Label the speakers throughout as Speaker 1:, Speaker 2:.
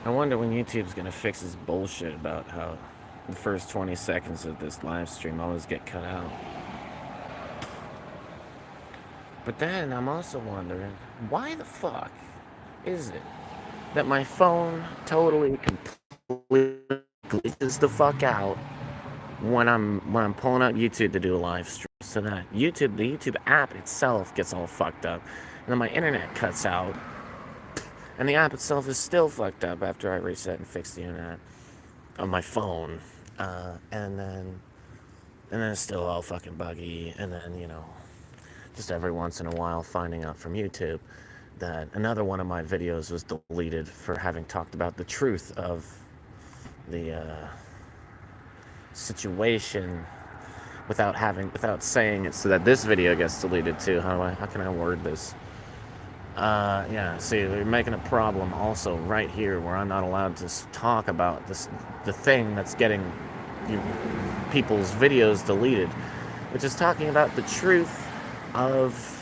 Speaker 1: I wonder when YouTube's gonna fix this bullshit about how the first 20 seconds of this live stream always get cut out. But then I'm also wondering, why the fuck is it that my phone totally completely glitches the fuck out when I'm pulling up YouTube to do a live stream, so that the YouTube app itself gets all fucked up, and then my internet cuts out, and the app itself is still fucked up after I reset and fix the internet on my phone, and then it's still all fucking buggy, and then just every once in a while finding out from YouTube that another one of my videos was deleted for having talked about the truth of the situation without saying it, so that this video gets deleted too. How can I word this? Yeah, see, they're making a problem also right here where I'm not allowed to talk about the thing that's getting people's videos deleted, which is talking about the truth of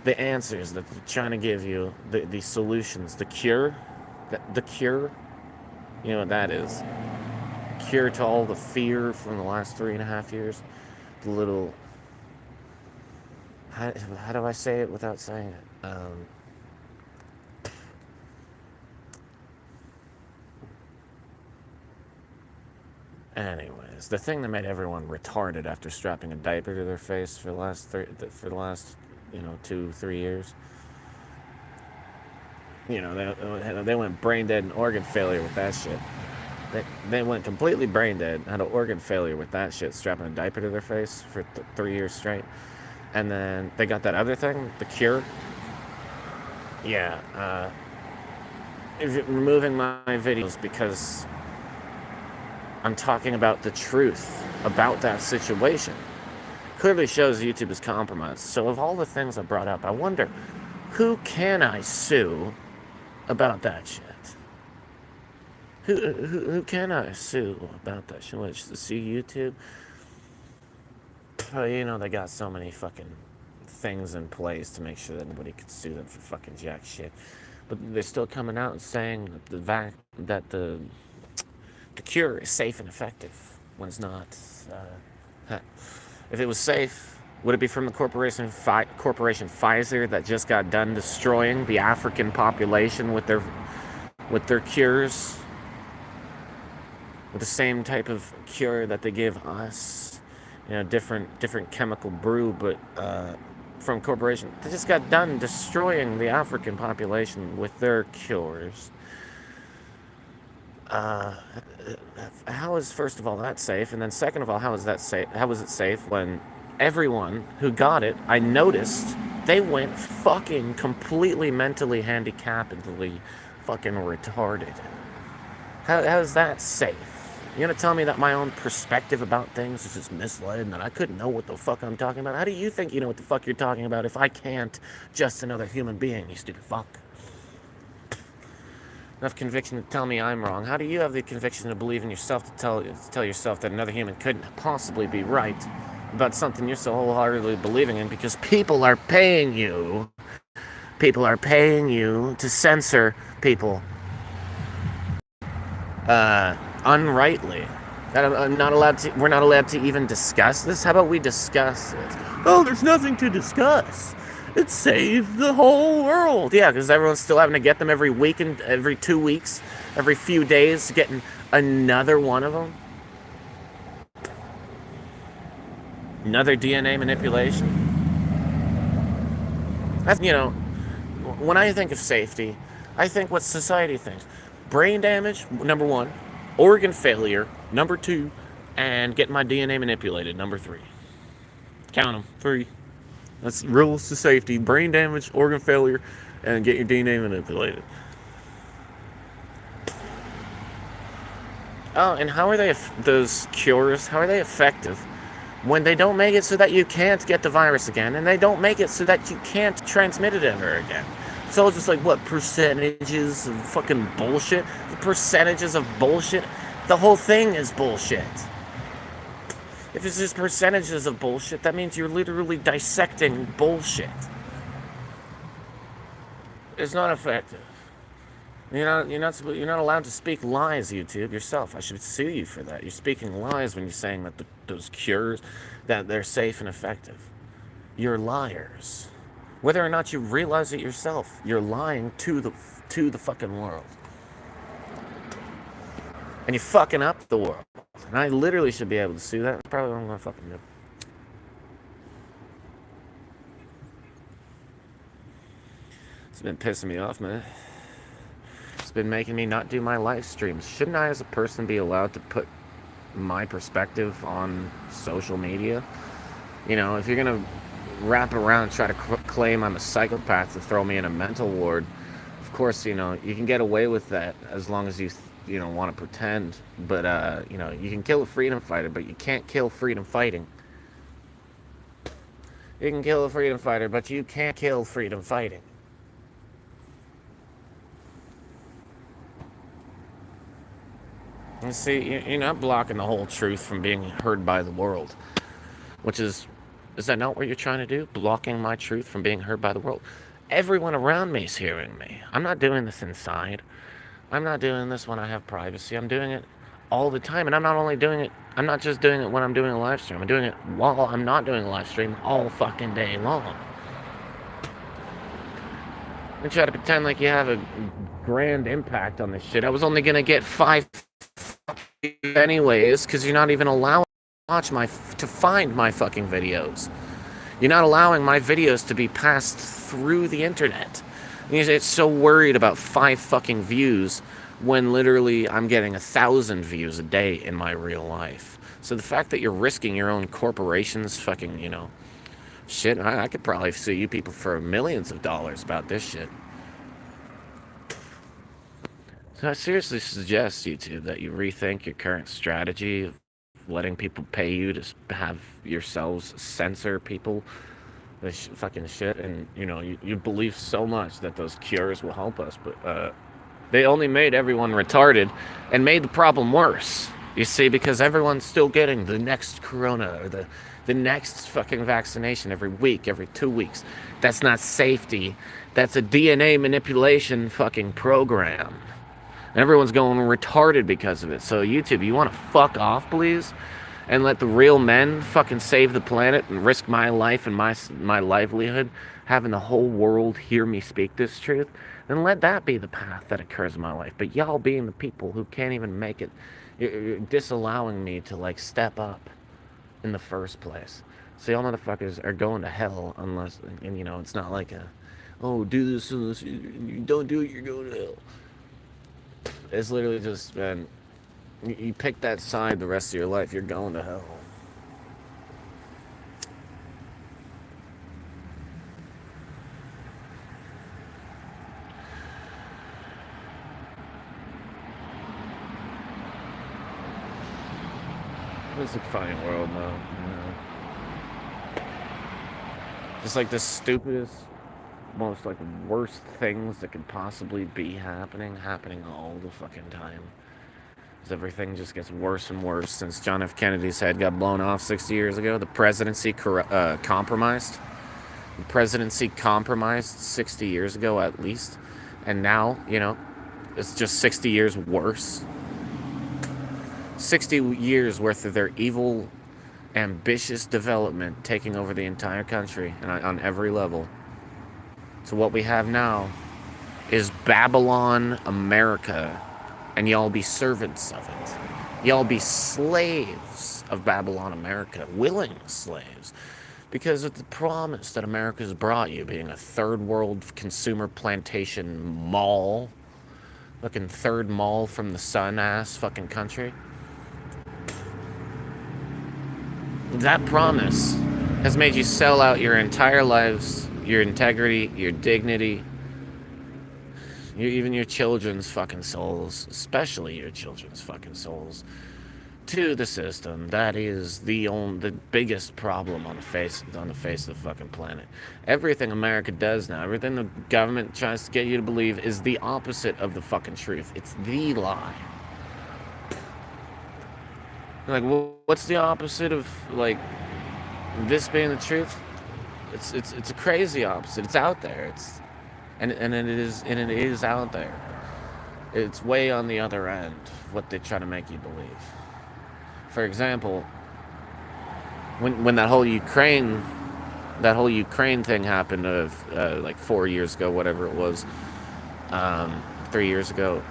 Speaker 1: the answers that they're trying to give you, the solutions, the cure, the cure. You know what that is? Cure to all the fear from the last 3.5 years. The little, how do I say it without saying it? Anyways, the thing that made everyone retarded after strapping a diaper to their face for the last 2-3 years. They went brain dead and organ failure with that shit. They went completely brain dead, had an organ failure with that shit, strapping a diaper to their face for 3 years straight. And then they got that other thing, the cure. Yeah, removing my videos because I'm talking about the truth about that situation. Clearly shows YouTube is compromised. So of all the things I brought up, I wonder, who can I sue about that shit? Who can I sue about that shit? What, sue YouTube? They got so many fucking things in place to make sure that nobody could sue them for fucking jack shit. But they're still coming out and saying that the cure is safe and effective when it's not. If it was safe, would it be from the corporation Pfizer that just got done destroying the African population with their cures? With the same type of cure that they give us, different chemical brew, but from corporation. They just got done destroying the African population with their cures. How is, first of all, that safe? And then second of all, how is that safe? How was it safe when everyone who got it, I noticed, they went fucking completely mentally handicappedly fucking retarded. How's that safe? You're gonna tell me that my own perspective about things is just misled and that I couldn't know what the fuck I'm talking about? How do you think you know what the fuck you're talking about if I can't? Just another human being, you stupid fuck. Enough conviction to tell me I'm wrong. How do you have the conviction to believe in yourself to tell yourself that another human couldn't possibly be right about something you're so wholeheartedly believing in? Because people are paying you. People are paying you to censor people unrightly. I'm not allowed to. We're not allowed to even discuss this. How about we discuss it? Oh, there's nothing to discuss. It saved the whole world. Yeah, because everyone's still having to get them every week and every 2 weeks, every few days, getting another one of them. Another DNA manipulation. That's, when I think of safety, I think what society thinks. Brain damage, number one. Organ failure, number two. And getting my DNA manipulated, number three. Count them. 3. That's rules to safety: brain damage, organ failure, and get your DNA manipulated. Oh, and how are those cures? How are they effective when they don't make it so that you can't get the virus again, and they don't make it so that you can't transmit it ever again? It's all just like, what, percentages of fucking bullshit? The percentages of bullshit? The whole thing is bullshit. If it's just percentages of bullshit, that means you're literally dissecting bullshit. It's not effective. You're not allowed to speak lies, YouTube, yourself. I should sue you for that. You're speaking lies when you're saying that those cures, that they're safe and effective. You're liars. Whether or not you realize it yourself, you're lying to the fucking world. And you're fucking up the world. And I literally should be able to sue that. That's probably what I'm gonna fucking do. It's been pissing me off, man. It's been making me not do my live streams. Shouldn't I, as a person, be allowed to put my perspective on social media? You know, if you're gonna wrap around and try to claim I'm a psychopath to throw me in a mental ward, of course, you know, you can get away with that as long as you know, want to pretend. But, you know, you can kill a freedom fighter, but you can't kill freedom fighting. You can kill a freedom fighter, but you can't kill freedom fighting. You see, you're not blocking the whole truth from being heard by the world, which is that not what you're trying to do? Blocking my truth from being heard by the world? Everyone around me is hearing me. I'm not doing this inside. I'm not doing this when I have privacy. I'm doing it all the time. And I'm not only doing it, I'm not just doing it when I'm doing a live stream. I'm doing it while I'm not doing a live stream all fucking day long. And try to pretend like you have a grand impact on this shit. I was only gonna get 5 anyways, because you're not even allowing to find my fucking videos. You're not allowing my videos to be passed through the internet. It's so worried about 5 fucking views when literally I'm getting 1,000 views a day in my real life. So the fact that you're risking your own corporation's fucking, you know, shit, I could probably sue you people for millions of dollars about this shit. So I seriously suggest, YouTube, that you rethink your current strategy of letting people pay you to have yourselves censor people, this fucking shit. And, you know, you believe so much that those cures will help us, but they only made everyone retarded and made the problem worse. You see, because everyone's still getting the next corona or the next fucking vaccination every week, every 2 weeks. That's not safety. That's a DNA manipulation fucking program. And everyone's going retarded because of it. So YouTube, you want to fuck off, please? And let the real men fucking save the planet and risk my life and my livelihood, having the whole world hear me speak this truth? Then let that be the path that occurs in my life. But y'all being the people who can't even make it, you're disallowing me to, like, step up in the first place. So y'all motherfuckers are going to hell unless, and you know, it's not like a, oh, do this unless you don't do it, you're going to hell. It's literally just, man, you pick that side the rest of your life, you're going to hell. It's a funny world, though. You know? Just like the stupidest, most like worst things that could possibly be happening all the fucking time. As everything just gets worse and worse since John F. Kennedy's head got blown off 60 years ago. The presidency compromised. The presidency compromised 60 years ago at least. And now, you know, it's just 60 years worse. 60 years worth of their evil, ambitious development taking over the entire country and on every level. So what we have now is Babylon America, and y'all be servants of it. Y'all be slaves of Babylon America, willing slaves, because of the promise that America's brought you, being a third world consumer plantation mall, fucking third mall from the sun ass fucking country. That promise has made you sell out your entire lives, your integrity, your dignity, even your children's fucking souls, especially your children's fucking souls, to the system that is the biggest problem on the face of the fucking planet. Everything America does now, everything the government tries to get you to believe is the opposite of the fucking truth. It's the lie. Like, what's the opposite of, like, this being the truth? It's a crazy opposite. It's out there. And it is out there. It's way on the other end of what they try to make you believe. For example, when that whole Ukraine thing happened of like 4 years ago, whatever it was, 3 years ago,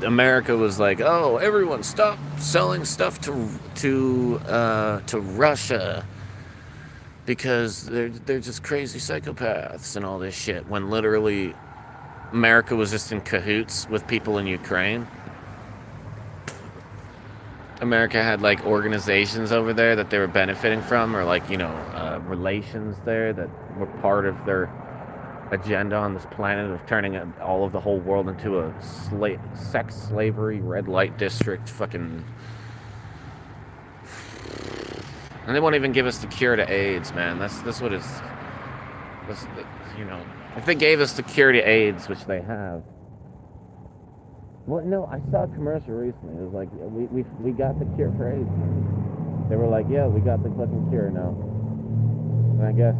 Speaker 1: America was like, "Oh, everyone, stop selling stuff to Russia because they're just crazy psychopaths and all this shit." When literally America was just in cahoots with people in Ukraine. America had like organizations over there that they were benefiting from, or like relations there that were part of their agenda on this planet of turning all of the whole world into a sex slavery red light district fucking. And they won't even give us the cure to AIDS, man. That's what it's. That's, you know, if they gave us the cure to AIDS, which they have. Well, no, I saw a commercial recently. It was like, we got the cure for AIDS. They were like, yeah, we got the fucking cure now. And I guess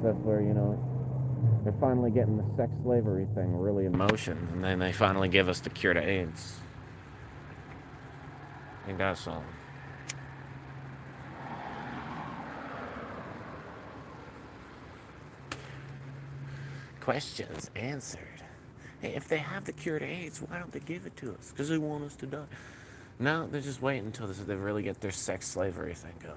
Speaker 1: that's where, they're finally getting the sex slavery thing really in motion. And then they finally give us the cure to AIDS. I think that's all. Questions answered. Hey, if they have the cure to AIDS, why don't they give it to us? Because they want us to die. No, they're just waiting until they really get their sex slavery thing going.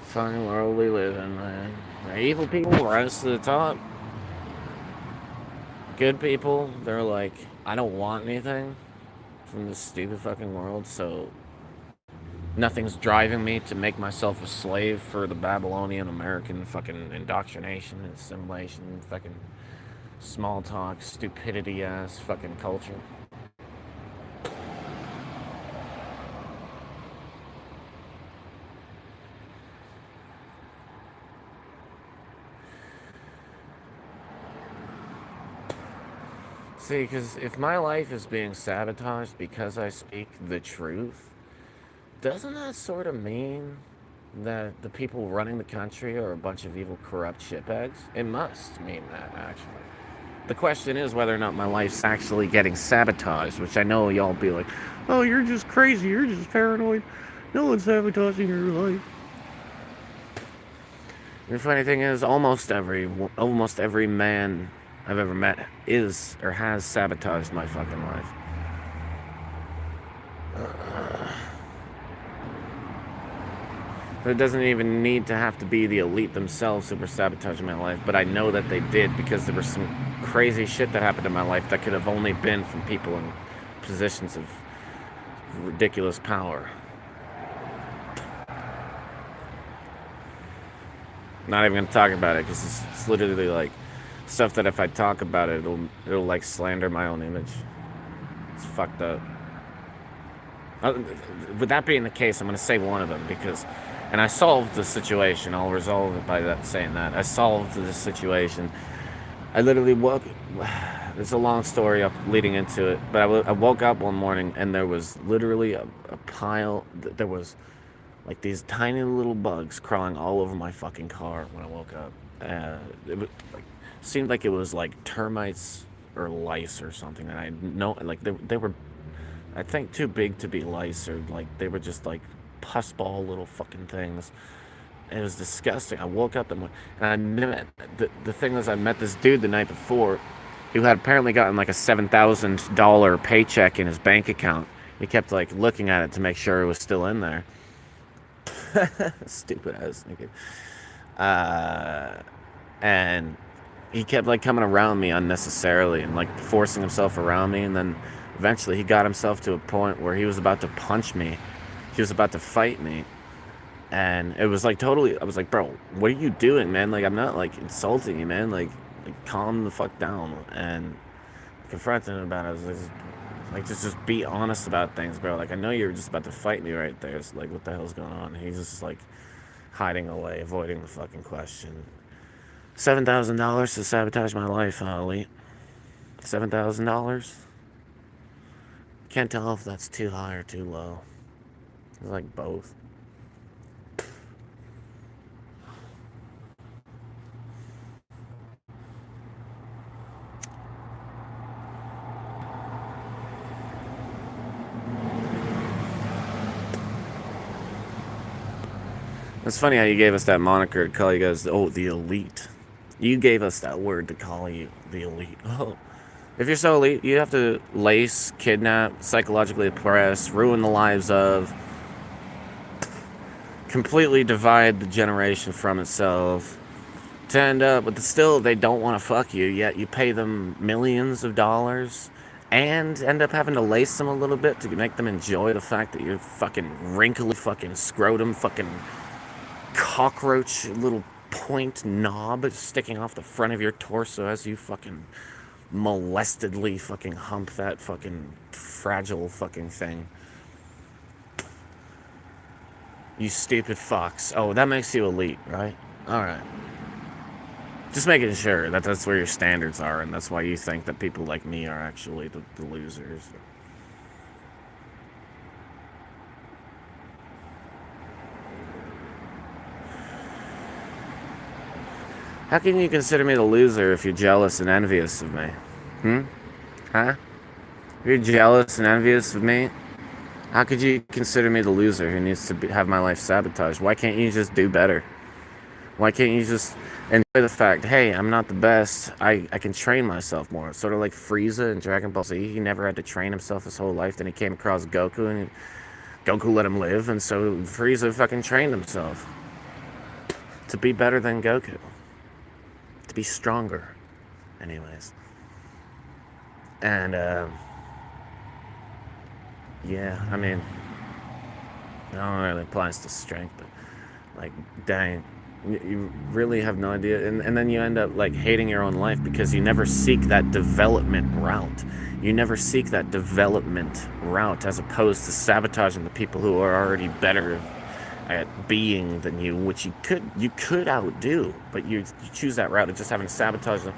Speaker 1: Funny world we live in, man. Evil people rise to the top. Good people, they're like, I don't want anything from this stupid fucking world, so nothing's driving me to make myself a slave for the Babylonian American fucking indoctrination and assimilation, fucking small talk, stupidity ass fucking culture. See, because if my life is being sabotaged because I speak the truth, doesn't that sort of mean that the people running the country are a bunch of evil, corrupt shitbags? It must mean that, actually. The question is whether or not my life's actually getting sabotaged, which I know y'all be like, oh, you're just crazy, you're just paranoid. No one's sabotaging your life. The funny thing is, almost every man I've ever met is or has sabotaged my fucking life. It doesn't even need to have to be the elite themselves who were sabotaging my life, but I know that they did because there was some crazy shit that happened in my life that could have only been from people in positions of ridiculous power. Not even gonna talk about it because it's literally like stuff that if I talk about it, it'll like slander my own image. It's fucked up. With that being the case, I'm gonna say one of them because, and I solved the situation. I'll resolve it by saying that I solved the situation. I literally woke. It's a long story up leading into it, but I woke up one morning and there was literally a pile. There was like these tiny little bugs crawling all over my fucking car when I woke up. It was, like, seemed like it was like termites or lice or something. And I know, like they were, I think, too big to be lice, or like they were just like pussball little fucking things. It was disgusting. I woke up and I met the thing was I met this dude the night before, who had apparently gotten like a $7,000 paycheck in his bank account. He kept like looking at it to make sure it was still in there. Stupid ass nigga. And he kept like coming around me unnecessarily and like forcing himself around me, and then eventually he got himself to a point where he was about to punch me. He was about to fight me. And it was like totally, I was like, bro, what are you doing, man? Like, I'm not like insulting you, man. Like calm the fuck down. And confronting him about it, I was like, Like, just be honest about things, bro. Like, I know you were just about to fight me right there. It's like, what the hell's going on? He's just like hiding away, avoiding the fucking question. $7,000 to sabotage my life, Elite. $7,000? Can't tell if that's too high or too low. It's like both. It's funny how you gave us that moniker to call you guys, oh, the elite. You gave us that word to call you the elite. Oh. If you're so elite, you have to lace, kidnap, psychologically oppress, ruin the lives of, completely divide the generation from itself, to end up, but still they don't want to fuck you, yet you pay them millions of dollars and end up having to lace them a little bit to make them enjoy the fact that you're fucking wrinkly fucking scrotum fucking cockroach little point knob sticking off the front of your torso as you fucking molestedly fucking hump that fucking fragile fucking thing. You stupid fox. Oh, that makes you elite, right? Alright. Just making sure that that's where your standards are, and that's why you think that people like me are actually the losers. How can you consider me the loser if you're jealous and envious of me? Huh? If you're jealous and envious of me, how could you consider me the loser who needs to have my life sabotaged? Why can't you just do better? Why can't you just enjoy the fact, hey, I'm not the best, I can train myself more? Sort of like Frieza in Dragon Ball Z. He never had to train himself his whole life. Then he came across Goku, and Goku let him live, and so Frieza fucking trained himself to be better than Goku. To be stronger. Anyways. And, yeah, I mean, I don't know if it applies to strength, but, like, dang, you really have no idea. And then you end up, like, hating your own life because you never seek that development route. You never seek that development route as opposed to sabotaging the people who are already better at being than you, which you could outdo, but you choose that route of just having to sabotage them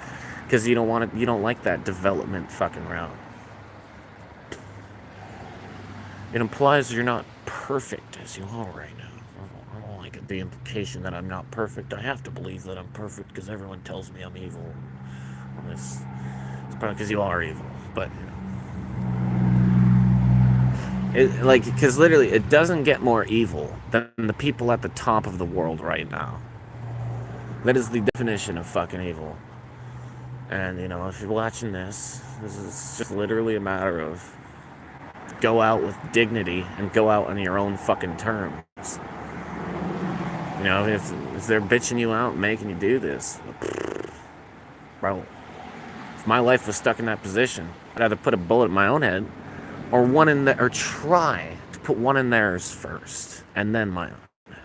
Speaker 1: because you don't like that development fucking route. It implies you're not perfect as you are right now. I don't like the implication that I'm not perfect. I have to believe that I'm perfect because everyone tells me I'm evil. It's probably because you are evil, but because literally it doesn't get more evil than the people at the top of the world right now. That is the definition of fucking evil. And if you're watching this is just literally a matter of go out with dignity and go out on your own fucking terms. If they're bitching you out, making you do this, bro, if my life was stuck in that position, I'd either put a bullet in my own head or try to put one in theirs first and then my own head.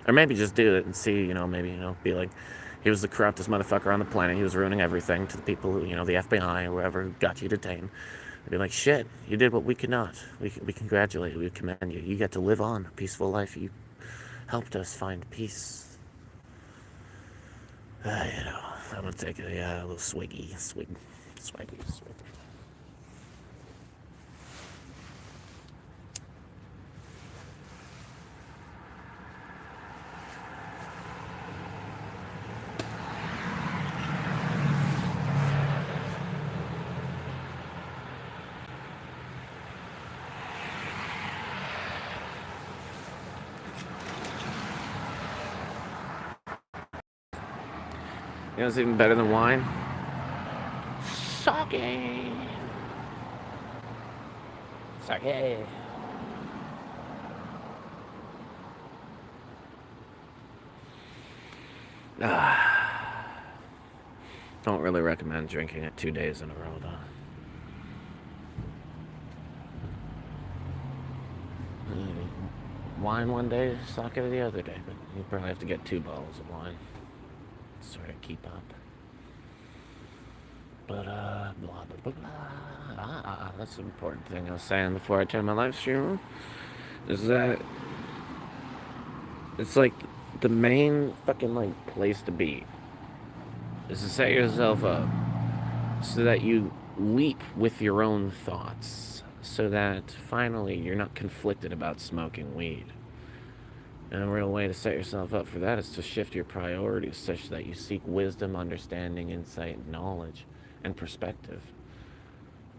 Speaker 1: Or maybe just do it and see, be like, he was the corruptest motherfucker on the planet. He was ruining everything to the people who, the FBI or whoever got you detained. I'd be like, shit, you did what we could not. We congratulate you, we commend you. You get to live on a peaceful life. You helped us find peace. I'm gonna take a little swiggy. You know what's even better than wine? Sake. Don't really recommend drinking it 2 days in a row, though. Wine one day, sake the other day, but you probably have to get 2 bottles of wine. Sort of keep up. But, blah, blah, blah, blah. that's an important thing I was saying before I turned my live stream on. Is that it's like the main fucking like place to be is to set yourself up so that you leap with your own thoughts, so that finally you're not conflicted about smoking weed. And a real way to set yourself up for that is to shift your priorities such that you seek wisdom, understanding, insight, knowledge, and perspective,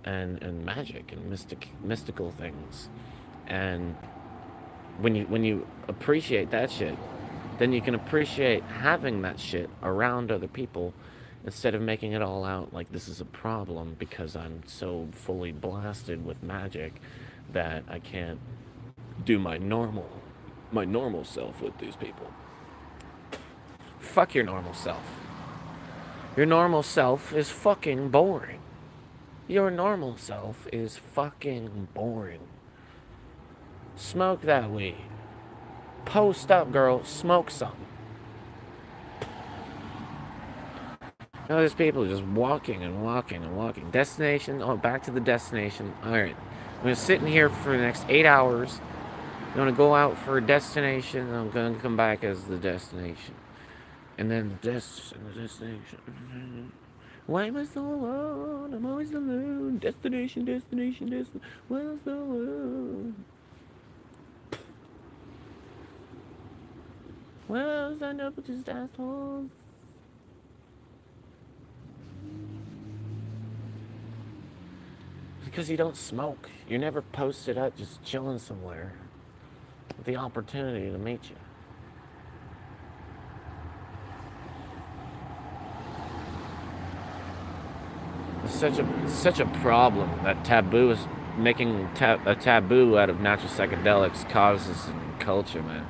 Speaker 1: and magic and mystical things. And when you appreciate that shit, then you can appreciate having that shit around other people instead of making it all out like this is a problem because I'm so fully blasted with magic that I can't do my normal self with these people. Fuck your normal self. Your normal self is fucking boring. Your normal self is fucking boring. Smoke that weed. Post up, girl. Smoke some. You know, there's people just walking and walking and walking. Destination. Oh, back to the destination. All right. I'm going to sit in here for the next 8 hours. I'm going to go out for a destination. And I'm going to come back as the destination. And then the destination. Why am I so alone? I'm always alone. Destination, destination, destination. Why am I so alone? Well, I end up with just assholes. Because you don't smoke. You're never posted up just chilling somewhere with the opportunity to meet you. It's such a problem that taboo is making a taboo out of natural psychedelics causes in culture, man.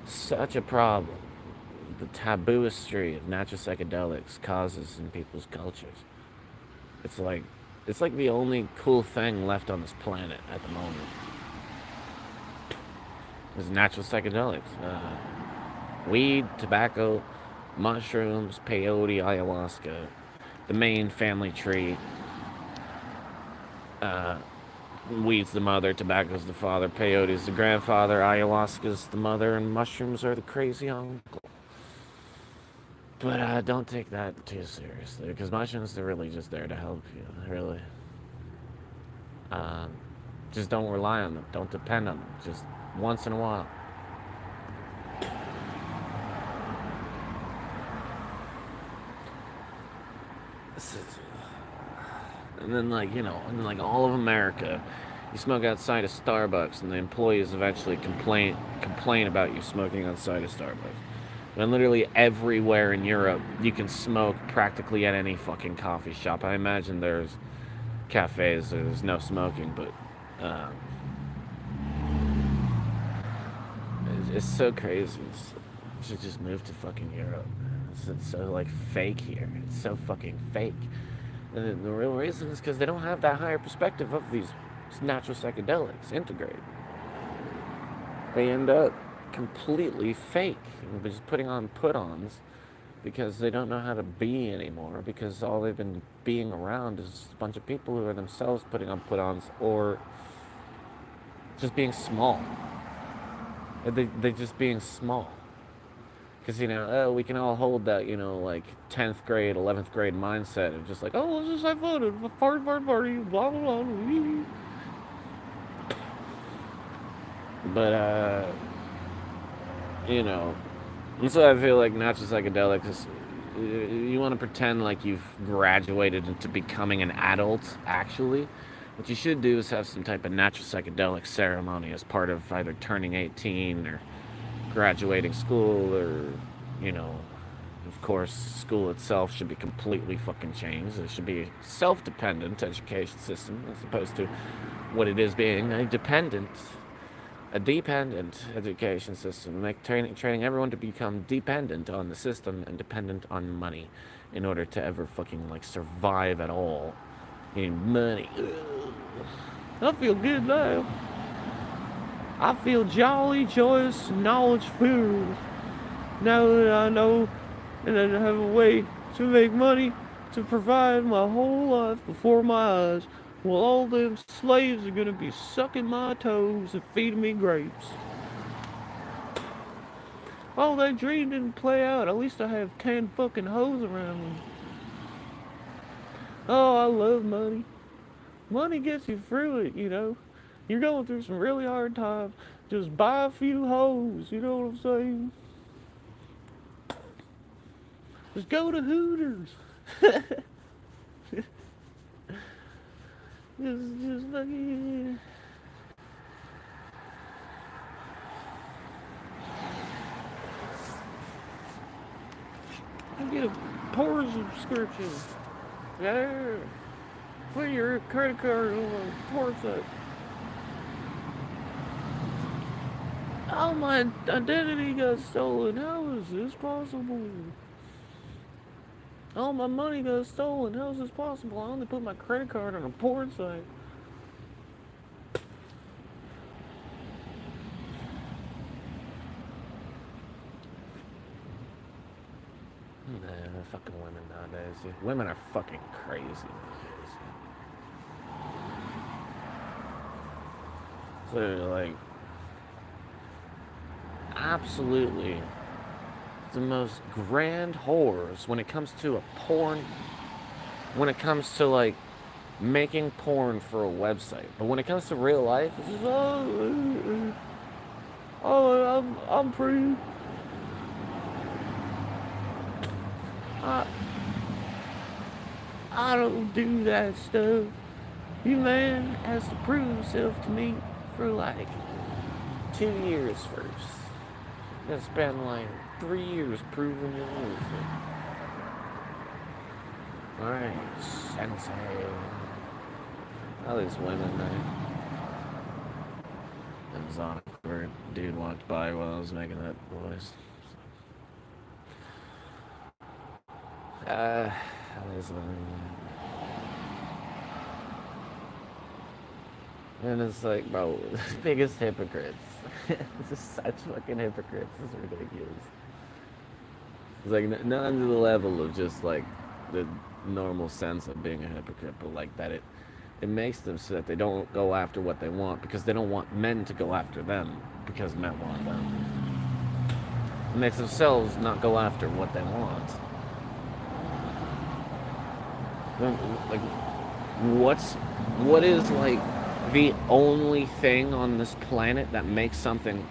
Speaker 1: Such a problem. The tabooistry of natural psychedelics causes in people's cultures. It's like the only cool thing left on this planet at the moment is natural psychedelics. Weed, tobacco, mushrooms, peyote, ayahuasca, the main family tree. Weed's the mother, tobacco's the father, peyote's the grandfather, ayahuasca's the mother, and mushrooms are the crazy uncle. But don't take that too seriously, because mushrooms are really just there to help you, really. Um, just don't rely on them. Don't depend on them. Just once in a while. And then, like all of America, you smoke outside of Starbucks, and the employees eventually complain about you smoking outside of Starbucks. And literally everywhere in Europe, you can smoke practically at any fucking coffee shop. I imagine there's cafes there's no smoking, but it's so crazy. I should just move to fucking Europe. It's so like fake here. It's so fucking fake. And the real reason is because they don't have that higher perspective of these natural psychedelics integrated. They end up completely fake, just putting on put-ons because they don't know how to be anymore, because all they've been being around is a bunch of people who are themselves putting on put-ons or just being small. They're just being small. Because, we can all hold that, like 10th grade, 11th grade mindset of just like, oh, let's just have fun, party, blah, blah, blah. But, and so I feel like natural psychedelics, you want to pretend like you've graduated into becoming an adult, actually. What you should do is have some type of natural psychedelic ceremony as part of either turning 18 or graduating school, or, of course, school itself should be completely fucking changed. It should be a self-dependent education system as opposed to what it is being a dependent education system, training everyone to become dependent on the system and dependent on money in order to ever fucking like survive at all. You need money. Ugh. I feel good now. I feel jolly, joyous, knowledge-filled now that I know and I have a way to make money to provide my whole life before my eyes.
Speaker 2: Well, all them slaves are gonna be sucking my toes and feeding me grapes. Oh, that dream didn't play out. At least I have 10 fucking hoes around me. Oh, I love money. Money gets you through it, you know. You're going through some really hard times. Just buy a few hoes, you know what I'm saying? Just go to Hooters. Just like, yeah. You get a porn subscription. Yeah. Put your credit card on a porn site. Oh, my identity got stolen. How is this possible? Oh, my money got stolen. How is this possible? I only put my credit card on a porn site.
Speaker 1: Nah, fucking women nowadays. Women are fucking crazy nowadays. So, like, absolutely the most grand whores when it comes to a porn, when it comes to, like, making porn for a website. But when it comes to real life, it's just,
Speaker 2: I'm pretty. I, I don't do that stuff. You man has to prove himself to me for like 2 years first. You gotta spend like 3 years proving your worth. Alright, sensei. All these women, it was awkward. Dude walked by while I was making that voice. All these women. And it's like, bro, the biggest hypocrites. It's just such fucking hypocrites. It's ridiculous. It's like not under the level of just like the normal sense of being a hypocrite, but like that it makes them so that they don't go after what they want because they don't want men to go after them because men want them. It makes themselves not go after what they want. Like, what is like the only thing on this planet that makes something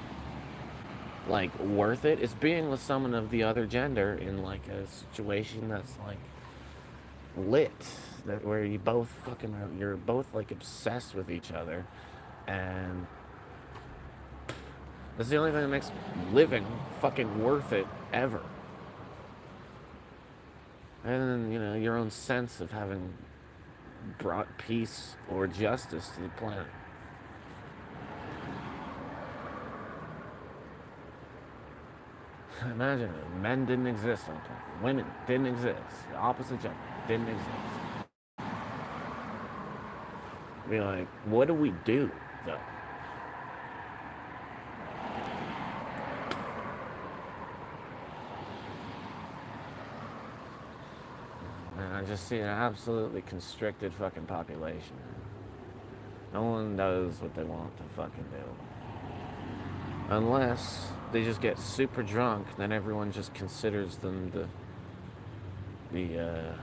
Speaker 2: like worth it is being with someone of the other gender in like a situation that's like lit, that where you both fucking you're both like obsessed with each other, and that's the only thing that makes living fucking worth it ever. And then your own sense of having brought peace or justice to the planet. Imagine it. Men didn't exist on the planet. Women didn't exist. The opposite gender didn't exist. Be like, what do we do, though? And I just see an absolutely constricted fucking population. No one does what they want to fucking do. Unless they just get super drunk, then everyone just considers them the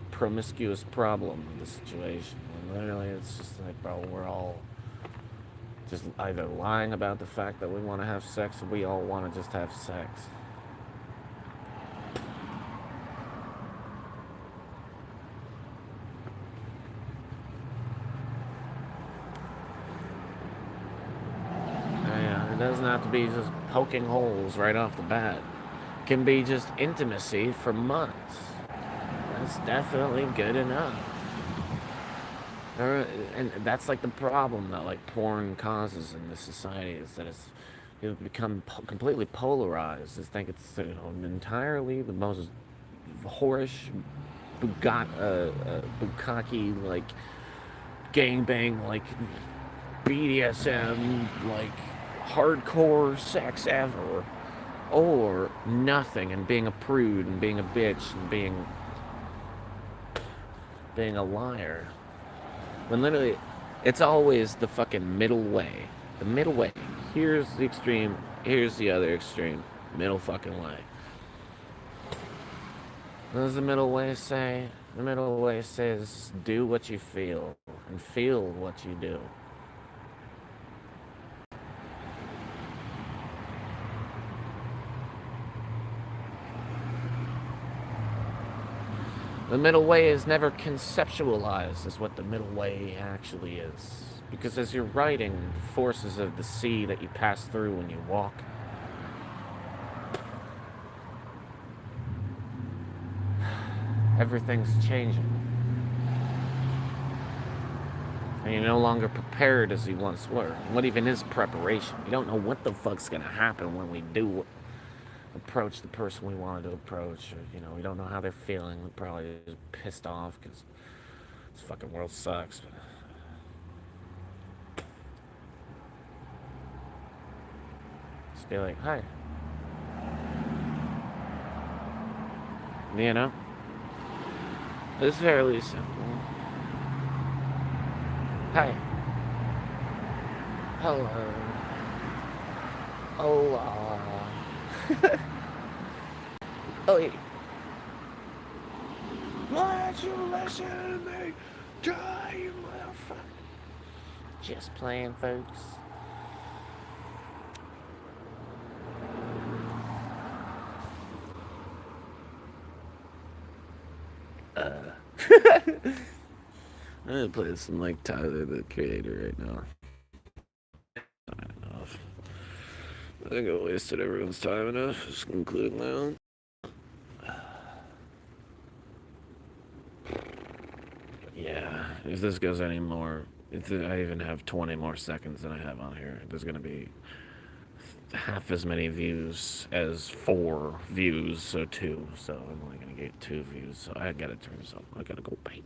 Speaker 2: promiscuous problem of the situation. And literally, it's just like, bro, we're all just either lying about the fact that we want to have sex or we all want to just have sex. Yeah, it doesn't have to be just poking holes right off the bat. It can be just intimacy for months. That's definitely good enough. And that's like the problem that like porn causes in this society is that it's become completely polarized. I think it's entirely the most whorish, bukkake like gangbang like BDSM like hardcore sex ever, or nothing and being a prude and being a bitch and being a liar.
Speaker 1: When literally, it's always the fucking middle way. The middle way. Here's the extreme. Here's the other extreme. Middle fucking way. What does the middle way say? The middle way says, do what you feel and feel what you do. The middle way is never conceptualized as what the middle way actually is. Because as you're writing, the forces of the sea that you pass through when you walk, everything's changing. And you're no longer prepared as you once were. What even is preparation? We don't know what the fuck's gonna happen when we do approach the person we wanted to approach. Or, you know, we don't know how they're feeling. We're probably just pissed off because this fucking world sucks. Just be like, hi. You know? It's fairly simple. Hi. Hello. Hola. Oh, yeah. Why don't you listen to me? Die, you motherfucker. Just playing, folks. I'm gonna play some like Tyler the Creator right now. I think I wasted everyone's time enough, just including my own. Yeah, if this goes any more, if I even have 20 more seconds than I have on here, there's gonna be half as many views as 4 views, so 2. So I'm only gonna get 2 views. So I gotta turn this off. I gotta go paint.